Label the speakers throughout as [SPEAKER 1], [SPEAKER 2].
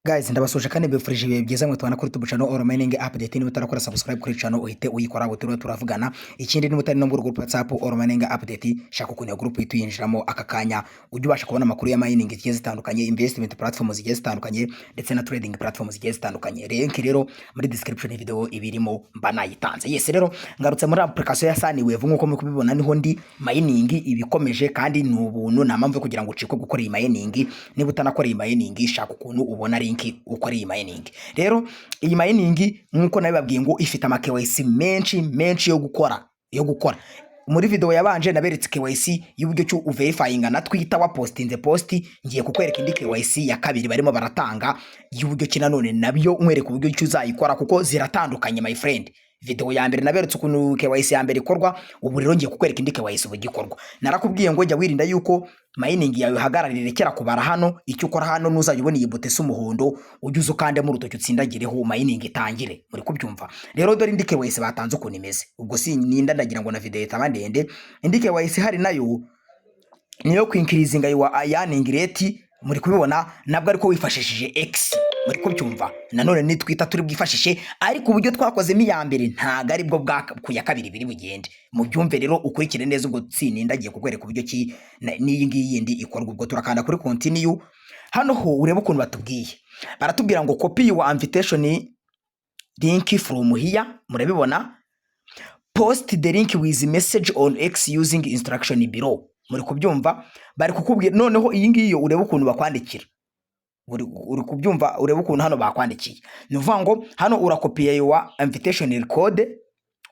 [SPEAKER 1] Guys, ndabasuje kandi mbifurije ibihe byiza mwe tubana kuri YouTube channel All Mining Update. Niba utarakora subscribe kuri channel uhite uyikora butiro turavugana. Ikindi niba utari no mu group WhatsApp All Mining Update, shaka kunya group yituyinjiramo aka kanya ujye ubasha kubona amakuru ya mining zigiye zitandukanye, investment platforms zigiye zitandukanye ndetse na trading platforms zigiye zitandukanye. Link rero muri description ya video ibirimo mba nayitanze. Yes, rero ngarutse muri application ya Sunwave nkuko muri kubibona niho ndi mining ibikomeje kandi n'ubuntu namamve kugira ngo ucikwe gukora iyi mining. Niba utanakora iyi mining, shaka ukuntu ubona link ukora iyi mining. Rero iyi mining nkuko nabibabwiye ngo ifite ama KYC menshi yo gukora. Muri video yabanje naberetse KYC y'uburyo cyo uverifyinga na Twitter wa postinze posti, ngiye kukwereka indi KYC ya kabiri barimo baratanga y'uburyo kinanone nabyo nkwereka uburyo cyo uzayikora kuko ziratandukanye my friend. Video ya mbere naberetse ukuntu KYC ya mbere ikorwa, ubu rero ngiye kukwereka indi KYC ubugikorwa. Narakubwiye ngo jya wirinda yuko mining yawe hagararire kera kubara hano, icyo ukora hano nuzayibona iyi butese umuhondo ujuze ukande mu rutoki utsindagireho mining itangire. Muri kubyumva rero dore indi KYC batanze ukuntu imeze. Ubwo si ninda ndagira ngo na video itaba ndende. Indi KYC hari nayo niyo kwinkirizinga wa earning rate. Muri kubibona nabwo ariko wifashishije X. Muri kubyumva nanone ni Twitter turi bwifashishe, ariko uburyo twakozemo iya mbere ntago ari bwo bwa kuya kabiri biri bugende. Mu byumve rero ukurikire neza ubwo ndagiye kukwereka uburyo ki n'iyi ngiyi yindi ikorwa. Ubwo turakanda kuri continue hano ho urebe ukuntu batubwiye. Baratubwira ngo copy your invitation link from here. Murabibona, post the link with message on X using instruction below. Muri kubyumva bari kukubwira noneho iyi ngiyi urebe ukuntu bakwandikira. Uri kubyumva urebe ukuntu hano bakwandikiye. Nuvuga ngo hano urakopiye your invitation code,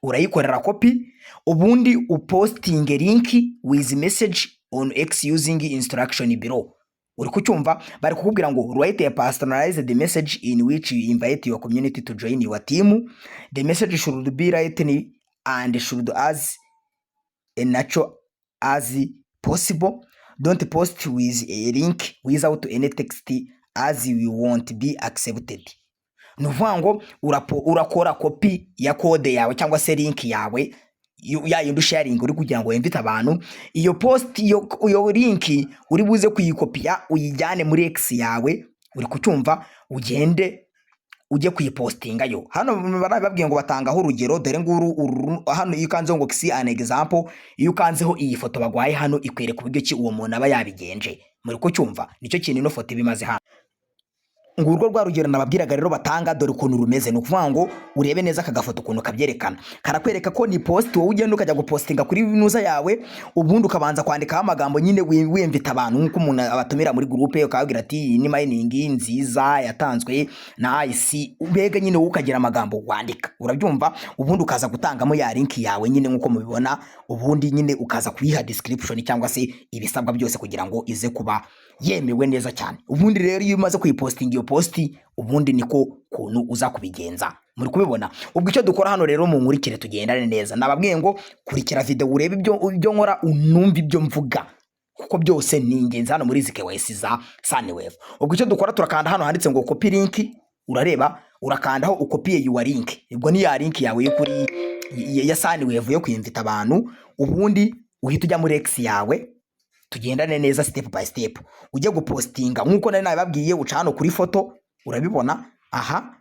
[SPEAKER 1] urayikorera copy, ubundi uposting link with message on X using instruction below. Uri kucyumva bari kukubwira ngo write a personalized message in which you invite your community to join your team. The message should be written and should as natural as possible. Don't post with a link without any text as you won't be accepted. Nuvuga ngo urakora copy ya code yawe cyangwa se link yawe ya yindi sharing uri kugira ngo invite abantu. Iyo post iyo link uri buze kuyikopia uyijyane muri X yawe. Uri kucyumva ugende ujye kuyipostinga yo. Hano barababwiye ngo batangaho urugero. Dore nguru hano iyo kanze ngo see an example, iyo kanzeho iyi foto bagwaye hano ikwereka uburyo ki uwo muntu aba yabigenje. Muri ko cyumva nicyo kintu ino foto bimaze hano. Ngurwo rwa rugero nababwiraga rero batanga. Dore ukuntu rumeze, no kuvuga ngo urebe neza aka gafoto ukuntu kabyerekana. Karakwereka ko ni post wowe ugenda ukajya gupostinga kuri binuza yawe, ubundi ukabanza kwandikaho amagambo nyine wiyemvita abantu nkuko umuntu abatumira muri groupe ukabwira ati ni mining nziza yatanzwe na IC. Ubega nyine ukagira amagambo wandika, urabyumva, ubundi ukaza gutangamo ya link yawe nyine nkuko mubibona, ubundi nyine ukaza kuyiha description cyangwa se ibisabwa byose kugira ngo ize kuba yemewe neza cyane. Ubundi rero iyo umaze kuyipostinga iyo posti, ubundi niko kuntu uza kubigenza. Muri kubibona. Ubwo icyo dukora hano rero mu nkurikire tugendane neza. Nababwiye ngo kurikira video urebe ibyo nkora unumva ibyo mvuga, kuko byose ni ingenzi hano muri KYC za Sunwave. Ubwo icyo dukora turakanda hano handitse ngo copy link, urareba urakandaho ukopiye your link. Ubwo ni ya link yawe yo kuri ya Sunwave yo kwinvita abantu, ubundi uhita ujya muri X yawe. Tugendane neza step by step. Ujye gupostinga nkuko nari nababwiye, uca hano kuri foto, urabibona aha,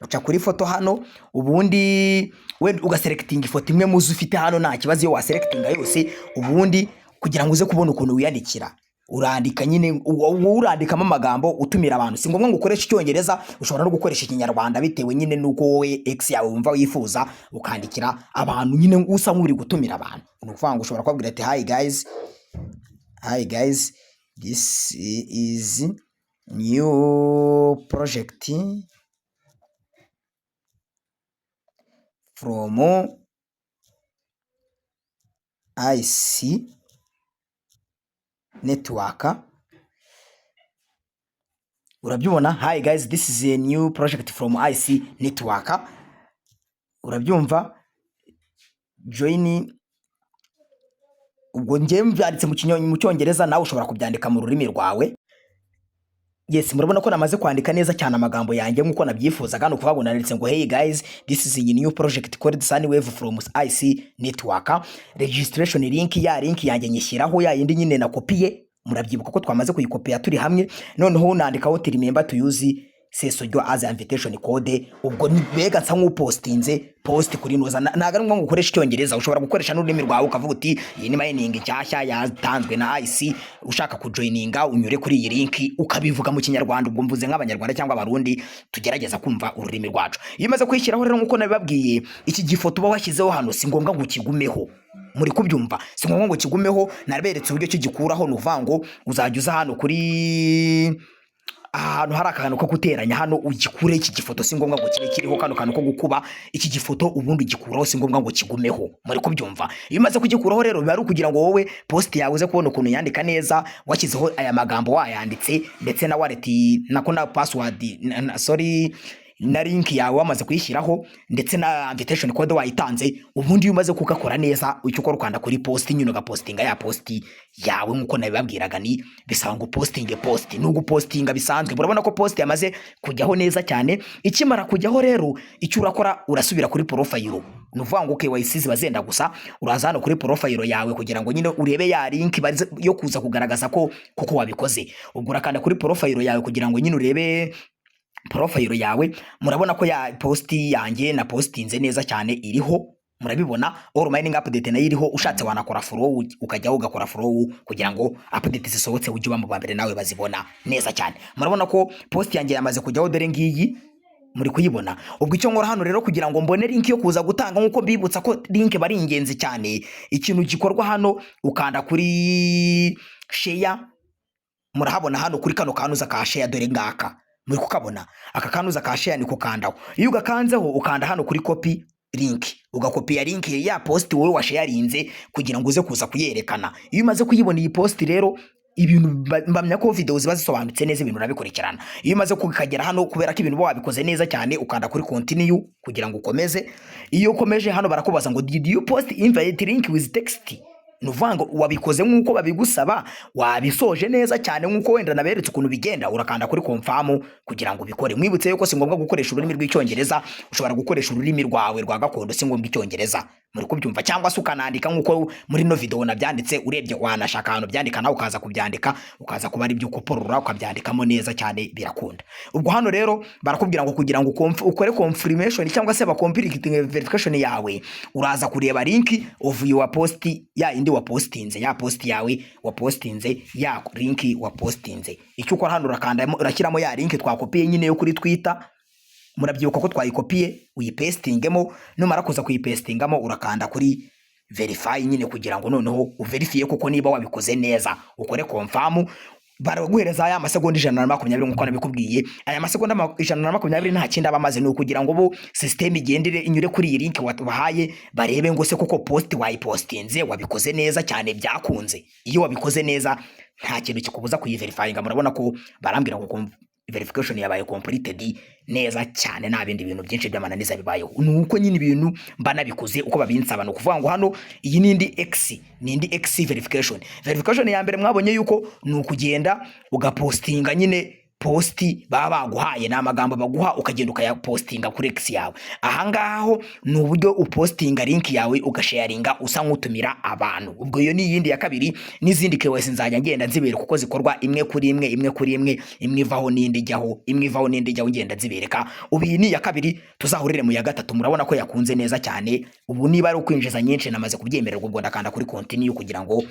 [SPEAKER 1] uca kuri foto hano, ubundi we ugaselectinga ifoto imwe muzi ufite hano, nta kibazo iyo waselectinga yose. Ubundi kugira ngo uze kubona ukuntu wiyandikira, urandika nyine urandikamo amagambo utumira abantu. Si ngombwa ngo ukoreshe Icyongereza, ushobora no gukoresha Ikinyarwanda bitewe nyine nuko wowe X yawe wumva wifuza, ukandikira abantu nyine usa nk'uri gutumira abantu. Nukuvuga ngo ushobora kubabwira ati hi guys, this is new project from IC network. Urabyumva, hi guys, this is a new project from IC network. Urabyumva, join. Ubwo ngiye mbyanditse mu Cyongereza, nawe ushobora kubyandika mu rurimi rwawe. Yes, murabona ko namaze kwandika neza cyane amagambo yanjye nkuko nabyifuzaga. No kuvuga ngo nanditse ngo hey guys, this is a new project called Sunwave from IC network. Registration link yanjye nyishyiraho ya yindi nyine na kopiye. murabyibuka ko twamaze kuyikopiya turi hamwe, noneho nandikaho remember to use sesojo as invitation code. ubwo mbega nsa nk'upostinze post kuri noza, ntago ari ngo ukoresha icyongereza, ushobora gukoresha n'ururimi rwawe ukavuga uti iyi ni mining nshyashya yatanzwe na IC, ushaka kujoininga unyure kuri iyi link ukabivuga mu kinyarwanda. ubwo mvuze nk'abanyarwanda cyangwa abarundi tugerageza kumva ururimi rwacu. iyo umaze kwishyiraho rero nk'uko nabibabwiye, iki gifoto uba washyizeho hano si ngombwa ngo ukigumeho, muri kubyumva, si ngombwa ngo kigumeho. Naberetse uburyo kigikuraho, ni uvuga ngo uzajya uza hano kuri ahantu hari akantu ko guteranya hano ugikure iki gifoto, si ngombwa ngo kibe kiriho kano kantu ko gukuba iki gifoto ubundi ugikuraho, si ngombwa ngo kigumeho, muri kubyumva. iyo umaze kugikuraho rero biba ari ukugira ngo wowe post yawe uze kubona ukuntu yandika neza, washyizeho aya magambo wayanditse, ndetse na wallet nako na password na link yawe wamaze kuyishyiraho, ndetse na invitation code wayitanze. ubundi iyo umaze kugakora neza, icyo ukora ukanda kuri post, nyine ugapostinga ya post yawe nk'uko nabibabwiraga. Ni bisaba ngo postinge post, n'ubwo postinga bisanzwe. Murabona ko post yamaze kujyaho neza cyane. ikimara kujyaho rero, icyo urakora urasubira kuri profile, ni uvuga ngo KYC ziba zenda gusa, uraza hano kuri profile yawe kugira ngo nyine urebe ya link yo kuza kugaragaza ko kuko wabikoze. ubwo urakanda kuri profile yawe kugira ngo nyine urebe profile yawe. murabona ko ya posti yanjye na postinze neza cyane iriho, murabibona. All mining update nayo iriho, ushatse wanakora follow ukajya ugakora follow kugira ngo update zisohotse ujye bamba mbere nawe bazibona neza cyane. murabona ko post yanjye yamaze kujyaho, dore ngiyi muri kuyibona. ubwo icyo nkora hano rero kugira ngo mbone link yo kuza gutanga, nkuko mbibutsa ko link bari ingenzi cyane, ikintu gikorwa hano ukanda kuri share. murahabona hano kuri kano kanuza ka share, dore ngaka muri kukabona, aka kanuza ka share niko kandaho. iyo ugakanzeho ukanda hano kuri copy link, ugakopiya link ya post wowe washarinze kugira ngo uze kuza kuyerekana. iyo umaze kuyibona iyi post rero, ibintu mbamya ko video ziba zisobanutse neza, ibintu nabikurikirana. iyo umaze kukagera hano, kubera ko ibintu wabikoze neza cyane, ukanda kuri continue kugira ngo ukomeze. iyo ukomeje hano barakubaza ngo did you post invite link with text, nuvuga ngo wabikoze nk'uko babigusaba, wabisoje neza cyane nk'uko wenda naberetse ukuntu bigenda. urakanda kuri confirm kugira ngo ubikore. mwibutse yuko si ngombwa gukoresha ururimi rw'icyongereza, ushobora gukoresha ururimi rwawe rwa gakondo, si ngombwa icyongereza, muri kubyumva. cyangwa se ukanandika nk'uko muri no video nabyanditse, urebye wanashaka ahantu byandika nawe ukaza kubyandika, ukaza kuba ari byo ukoporora ukabyandikamo neza cyane, birakunda. ubwo hano rero barakubwira ngo kugira ngo ukore confirmation cyangwa se complete verification yawe, uraza kureba link of your post ya indi wapostinze, ya post yawe wapostinze, ya link wapostinze. icyo ukora hano urakanda urashyiramo ya link twakopiye nyine yo kuri Twitter. murabyibuka ko twayikopiye, uyipestingemo. numara kuza kuyipestingamo urakanda kuri verify nyine kugira ngo noneho uverifie koko niba wabikoze neza, ukore confirm. baraguhereza aya masegonda 120 nk'uko nabikubwiye. aya masegonda 120 nta kindi abamaze, ni ukugira ngo bo system igendere inyure kuri iyi link wabahaye, barebe ngo se koko post wayipostinze wabikoze neza cyane byakunze. iyo wabikoze neza nta kintu kikubuza kuyiverifyinga. murabona ko barambwira ngo verification yabaye completed neza cyane, nta bindi bintu byinshi by'amananiza bibayeho. nuko nyine ibintu mba nabikoze uko babinsaba. no kuvuga ngo hano iyi nindi X verification ya mbere mwabonye yuko ni ukugenda ugapostinga nyine posti baba baguhaye, na amagambo baguha ukagenda ukayapostinga kuri X yawe. ahangaho ni uburyo upostinga link yawe ugasharinga usa nk'utumira abantu. ubwo iyo ni yindi ya kabiri. n'izindi KYC nzajya ngenda nzibere kuko zikorwa imwe kuri imwe, imwe ivaho n'indi ijyaho, ngenda nzibereka. ubu iyi ni ya kabiri, tuzahurire mu ya gatatu. murabona ko yakunze neza cyane. ubu niba ari ukwinjiza nyinshi namaze kubyemererwa, ubwo ndakanda kuri continue kugira ngo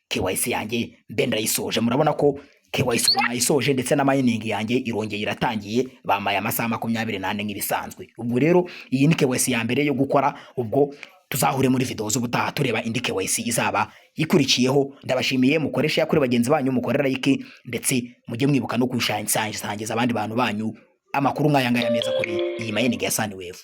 [SPEAKER 1] KYC yanjye mbe ndayisoje. murabona ko KYC nayisoje, ndetse na mining yanjye irongeye iratangiye, bamaye amasaha 24 nk'ibisanzwe. ubwo rero iyi ni KYC ya mbere yo gukora. ubwo tuzahure muri video z'ubutaha tureba indi KYC izaba ikurikiyeho. ndabashimiye, mukoresha yakuri bagenzi banyu, mukorera like, ndetse mujye mwibuka no kwishangiza abandi bantu banyu amakuru nk'aya ngaya meza kuri iyi mining ya Sunwave.